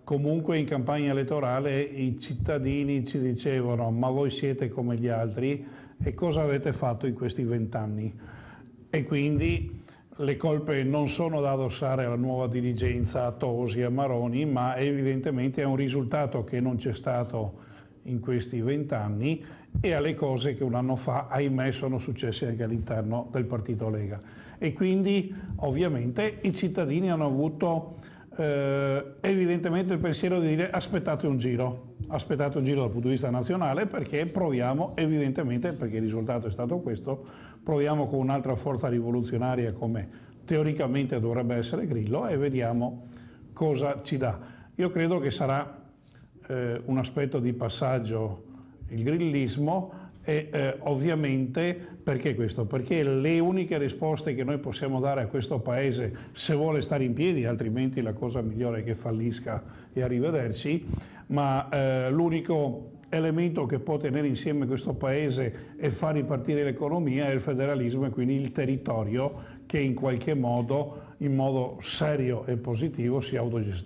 comunque in campagna elettorale i cittadini ci dicevano: ma voi siete come gli altri e cosa avete fatto in questi 20 anni? E quindi le colpe non sono da addossare alla nuova dirigenza, a Tosi, a Maroni, ma evidentemente è un risultato che non c'è stato in questi 20 anni e alle cose che un anno fa, ahimè, sono successe anche all'interno del partito Lega. E quindi ovviamente i cittadini hanno avuto evidentemente il pensiero di dire: aspettate un giro dal punto di vista nazionale, perché proviamo, evidentemente, perché il risultato è stato questo, proviamo con un'altra forza rivoluzionaria come teoricamente dovrebbe essere Grillo e vediamo cosa ci dà. Io credo che sarà un aspetto di passaggio il grillismo e ovviamente perché questo? Perché le uniche risposte che noi possiamo dare a questo Paese, se vuole stare in piedi, altrimenti la cosa migliore è che fallisca e arrivederci, ma l'unico elemento che può tenere insieme questo Paese e far ripartire l'economia è il federalismo, e quindi il territorio che in qualche modo, in modo serio e positivo, si autogestisce.